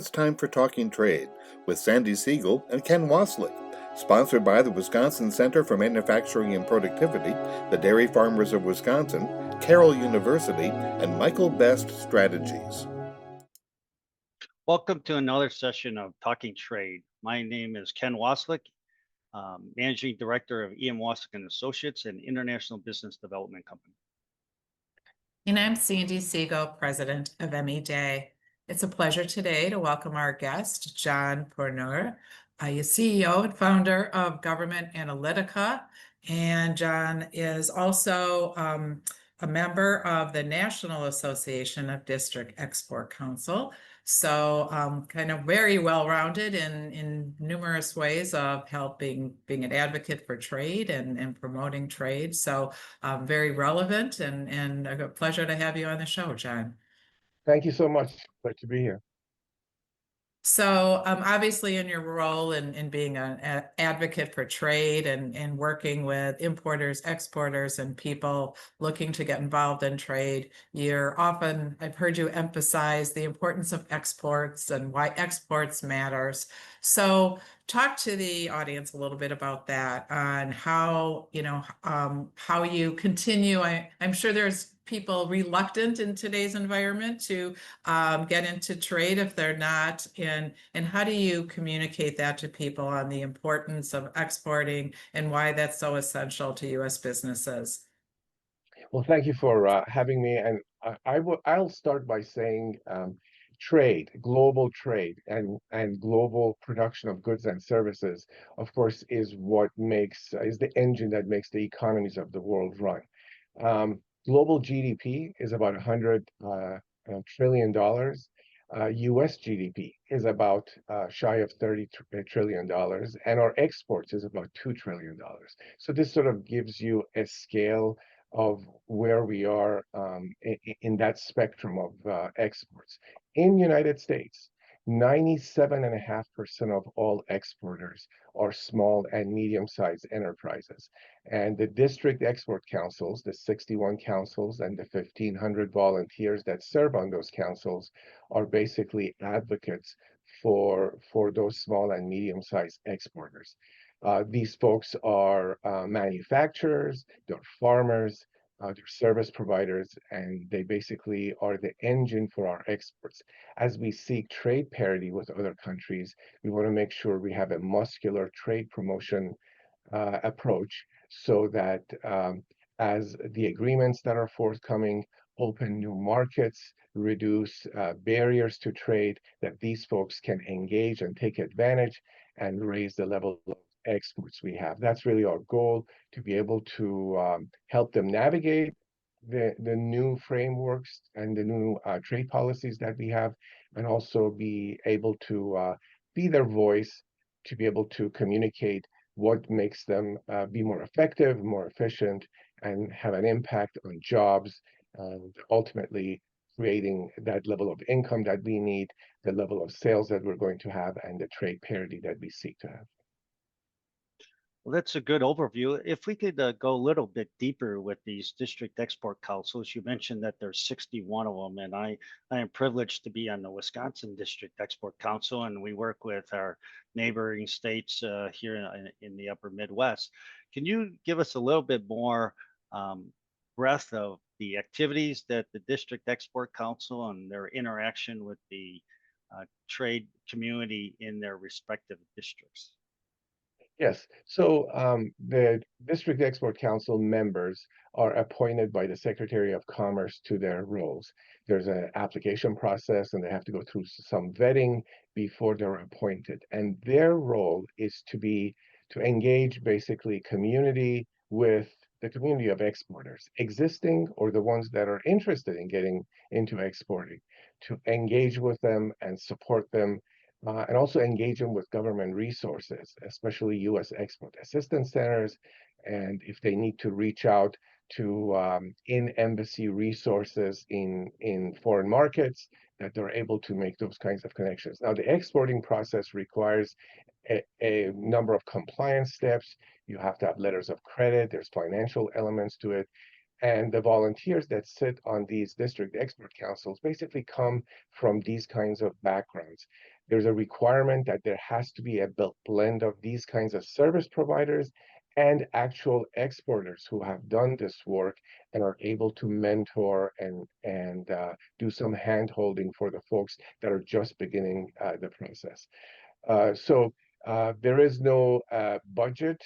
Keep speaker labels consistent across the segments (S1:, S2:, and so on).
S1: It's time for Talking Trade with Sandi Siegel and Ken Wasylik, sponsored by the Wisconsin Center for Manufacturing and Productivity, the Dairy Farmers of Wisconsin, Carroll University, and Michael Best Strategies.
S2: Welcome to another session of Talking Trade. My name is Ken Wasylik, Managing Director of E.M. Wasylik and Associates, an international business development company.
S3: And I'm Sandi Siegel, President of ME Day. It's a pleasure today to welcome our guest, John Pournoor, CEO and founder of Government Analytica. And John is also a member of the National Association of District Export Council. So kind of very well-rounded in numerous ways of helping being an advocate for trade and promoting trade. So very relevant and a pleasure to have you on the show, John.
S4: Thank you so much. Glad to be here.
S3: So obviously in your role in being an advocate for trade and working with importers, exporters, and people looking to get involved in trade, I've heard you emphasize the importance of exports and why exports matters. So talk to the audience a little bit about that, on how you continue. I'm sure there's people reluctant in today's environment to get into trade if they're not in, and how do you communicate that to people on the importance of exporting and why that's so essential to U.S. businesses?
S4: Well, thank you for having me. And I'll start by saying trade, global trade, and global production of goods and services, of course, is the engine that makes the economies of the world run. Global GDP is about $100 trillion. US GDP is about shy of $30 trillion, and our exports is about $2 trillion. So this sort of gives you a scale of where we are in that spectrum of exports. In the United States, 97.5% of all exporters are small and medium-sized enterprises. And the district export councils, the 61 councils and the 1,500 volunteers that serve on those councils are basically advocates for those small and medium-sized exporters. These folks are manufacturers, they're farmers, they're service providers, and they basically are the engine for our exports. As we seek trade parity with other countries, we want to make sure we have a muscular trade promotion approach so that as the agreements that are forthcoming open new markets, reduce barriers to trade, that these folks can engage and take advantage and raise the level of exports we have. That's really our goal, to be able to help them navigate the new frameworks and the new trade policies that we have, and also be able to be their voice, to be able to communicate what makes them be more effective, more efficient, and have an impact on jobs, and ultimately creating that level of income that we need, the level of sales that we're going to have, and the trade parity that we seek to have.
S2: Well, that's a good overview. If we could go a little bit deeper with these district export councils, you mentioned that there's 61 of them, and I am privileged to be on the Wisconsin District Export Council, and we work with our neighboring states here in the upper Midwest. Can you give us a little bit more breadth of the activities that the District Export Council and their interaction with the trade community in their respective districts?
S4: Yes. So the District Export Council members are appointed by the Secretary of Commerce to their roles. There's an application process, and they have to go through some vetting before they're appointed. And their role is to engage basically community with the community of exporters, existing or the ones that are interested in getting into exporting, to engage with them and support them, and also engage them with government resources, especially U.S. export assistance centers, and if they need to reach out to in-embassy resources in foreign markets, that they're able to make those kinds of connections. Now, the exporting process requires a number of compliance steps. You have to have letters of credit. There's financial elements to it. And the volunteers that sit on these district export councils basically come from these kinds of backgrounds. There's a requirement that there has to be a blend of these kinds of service providers and actual exporters who have done this work and are able to mentor and do some hand holding for the folks that are just beginning the process. So there is no budget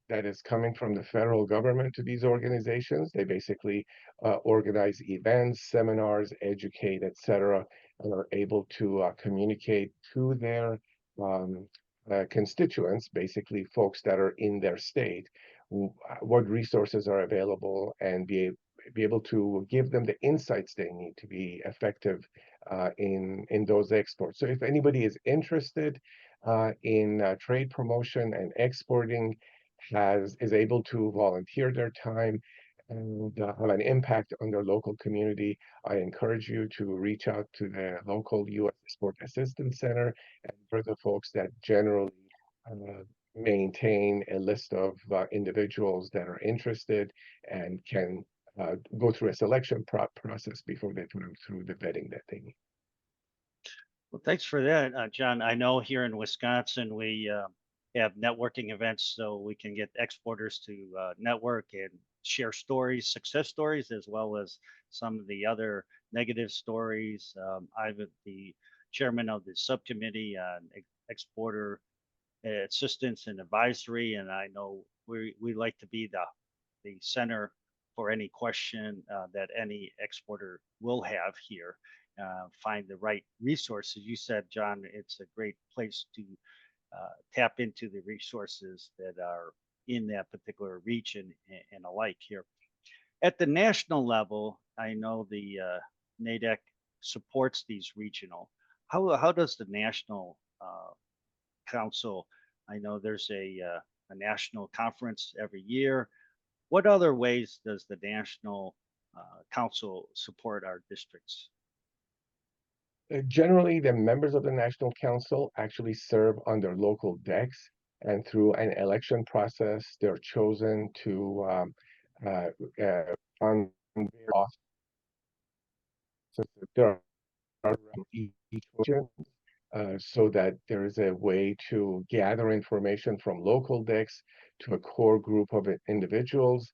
S4: that is coming from the federal government to these organizations. They basically organize events, seminars, educate, etc., and are able to communicate to their um, constituents, basically folks that are in their state, what resources are available, and be able to give them the insights they need to be effective in those exports. So if anybody is interested in trade promotion and exporting, is able to volunteer their time and have an impact on their local community, I encourage you to reach out to the local U.S. Export Assistance Center and for the folks that generally maintain a list of individuals that are interested and can go through a selection process before they put them through the vetting that they need.
S2: Well, thanks for that, John. I know here in Wisconsin, we have networking events so we can get exporters to network and share stories, success stories, as well as some of the other negative stories. I'm the chairman of the subcommittee on exporter assistance and advisory, and I know we like to be the center for any question that any exporter will have here. Find the right resources. You said, John, it's a great place to tap into the resources that are in that particular region and alike here. At the national level, I know the NADEC supports these regional. How does the national council? I know there's a national conference every year. What other ways does the national council support our districts?
S4: Generally, the members of the National Council actually serve on their local decks, and through an election process, they're chosen to on their office. So there are each region, so that there is a way to gather information from local decks to a core group of individuals,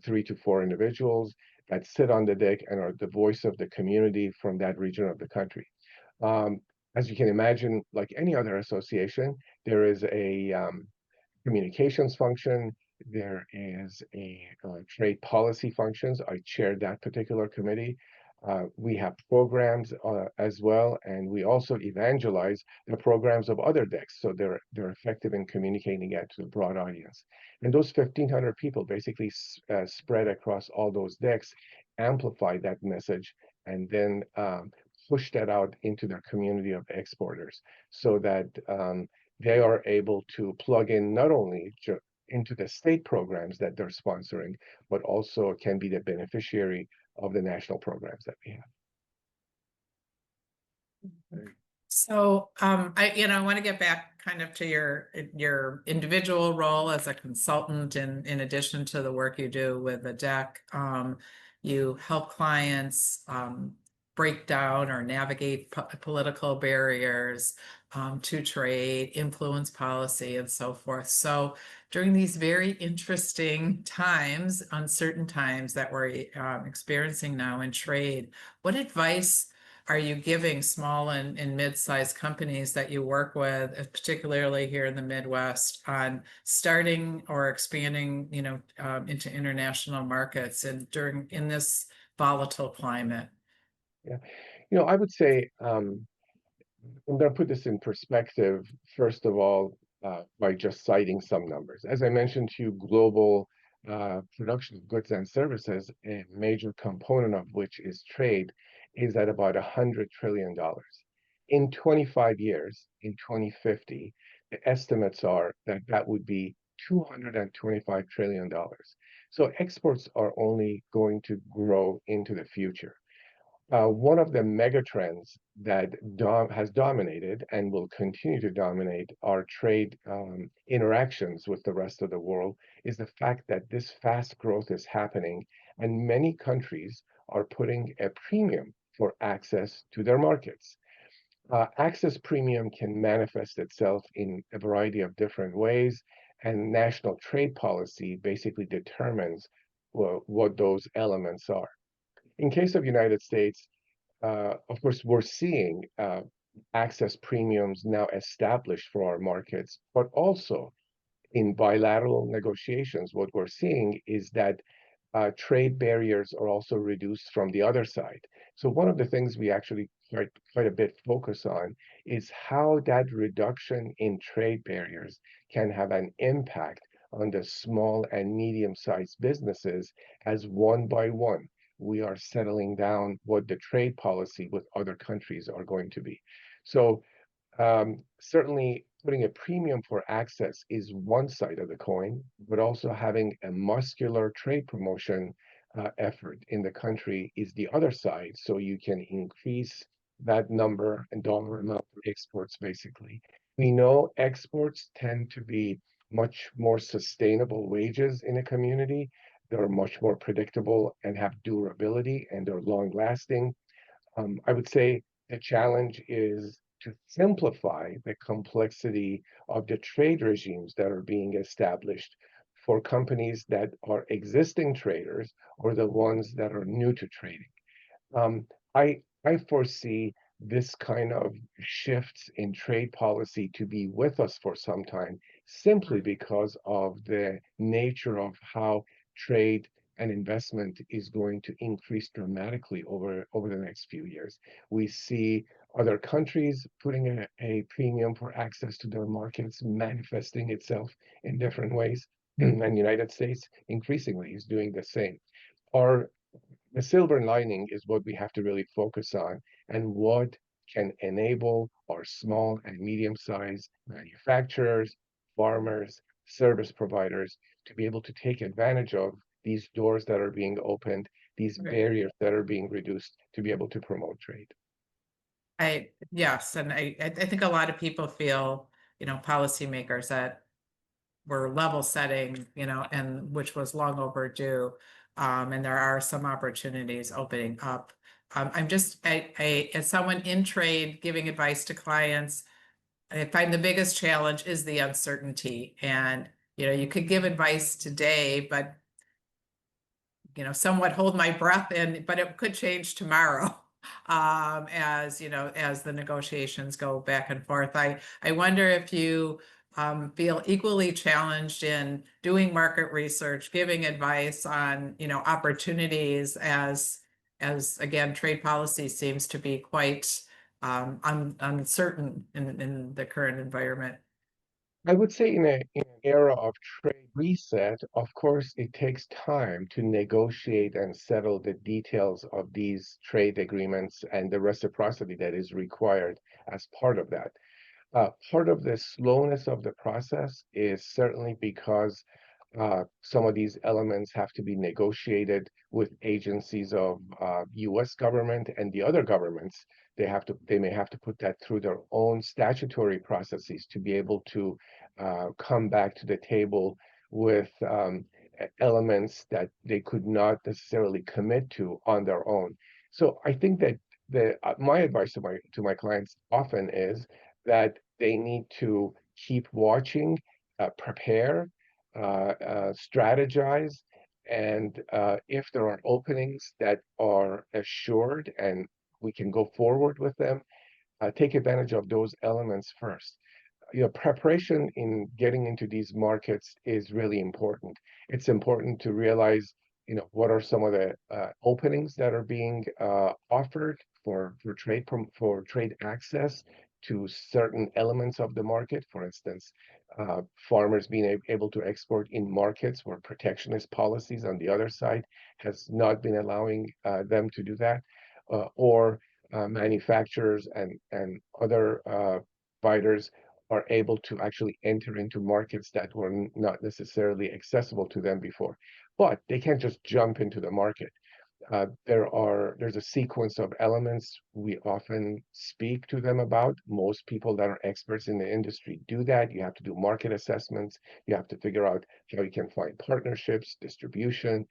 S4: 3 to 4 individuals that sit on the deck and are the voice of the community from that region of the country. As you can imagine, like any other association, there is a communications function. There is a trade policy functions. I chair that particular committee. We have programs as well, and we also evangelize the programs of other decks, so they're effective in communicating it to the broad audience. And those 1,500 people basically spread across all those decks, amplify that message, and then push that out into their community of exporters, so that they are able to plug in not only into the state programs that they're sponsoring, but also can be the beneficiary of the national programs that we have.
S3: So I want to get back kind of to your individual role as a consultant, and in addition to the work you do with the deck, you help clients break down or navigate political barriers to trade, influence policy, and so forth. So during these very interesting times, uncertain times that we're experiencing now in trade, what advice are you giving small and mid-sized companies that you work with, particularly here in the Midwest, on starting or expanding, into international markets and in this volatile climate?
S4: Yeah, I would say I'm going to put this in perspective, first of all, by just citing some numbers. As I mentioned to you, global production of goods and services, a major component of which is trade, is at about $100 trillion. In 25 years, in 2050, the estimates are that that would be $225 trillion. So exports are only going to grow into the future. One of the mega trends that has dominated and will continue to dominate our trade interactions with the rest of the world is the fact that this fast growth is happening And many countries are putting a premium for access to their markets. Access premium can manifest itself in a variety of different ways, and national trade policy basically determines what those elements are. In case of United States, of course, we're seeing access premiums now established for our markets, but also in bilateral negotiations, what we're seeing is that trade barriers are also reduced from the other side. So one of the things we actually quite a bit focus on is how that reduction in trade barriers can have an impact on the small and medium-sized businesses as one by one we are settling down what the trade policy with other countries are going to be. So certainly putting a premium for access is one side of the coin, but also having a muscular trade promotion effort in the country is the other side. So you can increase that number and dollar amount for exports, basically. We know exports tend to be much more sustainable wages in a community. They're much more predictable and have durability and they're long lasting. I would say the challenge is to simplify the complexity of the trade regimes that are being established for companies that are existing traders or the ones that are new to trading. Um, I foresee this kind of shifts in trade policy to be with us for some time, simply because of the nature of how trade and investment is going to increase dramatically over the next few years. We see other countries putting a premium for access to their markets, manifesting itself in different ways, and the United States increasingly is doing the same. Our The silver lining is what we have to really focus on and what can enable our small and medium-sized manufacturers, farmers, service providers to be able to take advantage of these doors that are being opened, these
S3: Right.
S4: barriers that are being reduced to be able to promote trade.
S3: Yes, and I think a lot of people feel, policymakers that were level setting, and which was long overdue. And there are some opportunities opening up. As someone in trade giving advice to clients, I find the biggest challenge is the uncertainty. And, you could give advice today, but, somewhat hold my breath in, but it could change tomorrow. As the negotiations go back and forth. I wonder if you feel equally challenged in doing market research, giving advice on, opportunities as again, trade policy seems to be quite uncertain in the current environment.
S4: I would say in an era of trade reset, of course, it takes time to negotiate and settle the details of these trade agreements and the reciprocity that is required as part of that. Part of the slowness of the process is certainly because some of these elements have to be negotiated with agencies of U.S. government and the other governments. They may have to put that through their own statutory processes to be able to come back to the table with elements that they could not necessarily commit to on their own. So I think that my advice to my clients often is that they need to keep watching, prepare, strategize, and if there are openings that are assured and we can go forward with them, take advantage of those elements first. Preparation in getting into these markets is really important. It's important to realize, what are some of the openings that are being offered for trade access to certain elements of the market. For instance, farmers being able to export in markets where protectionist policies on the other side has not been allowing them to do that, or manufacturers and other providers are able to actually enter into markets that were not necessarily accessible to them before. But they can't just jump into the market. There's a sequence of elements we often speak to them about. Most people that are experts in the industry do that. You have to do market assessments. You have to figure out how you can find partnerships, distribution,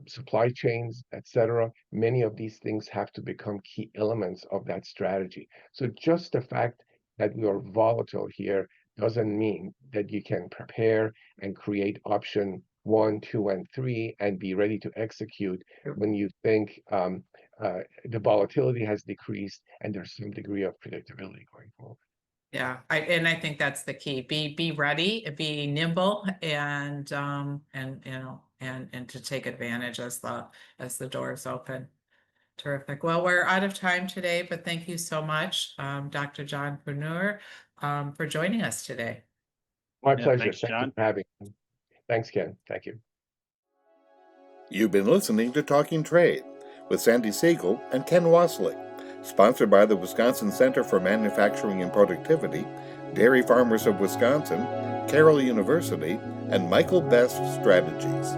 S4: supply chains, etc. Many of these things have to become key elements of that strategy. So just the fact that we are volatile here doesn't mean that you can prepare and create option 1, 2, and 3 and be ready to execute when you think the volatility has decreased and there's some degree of predictability going forward.
S3: Yeah, I think that's the key. Be ready, be nimble, and to take advantage as the doors open. Terrific. Well, we're out of time today, but thank you so much, Dr. John Pournoor, for joining us today.
S4: My
S2: Yeah,
S4: pleasure.
S2: thanks,
S4: Thank you
S2: John.
S4: for having me. Thanks, Ken. Thank you.
S1: You've been listening to Talking Trade with Sandi Siegel and Ken Wasylik, sponsored by the Wisconsin Center for Manufacturing and Productivity, Dairy Farmers of Wisconsin, Carroll University, and Michael Best Strategies.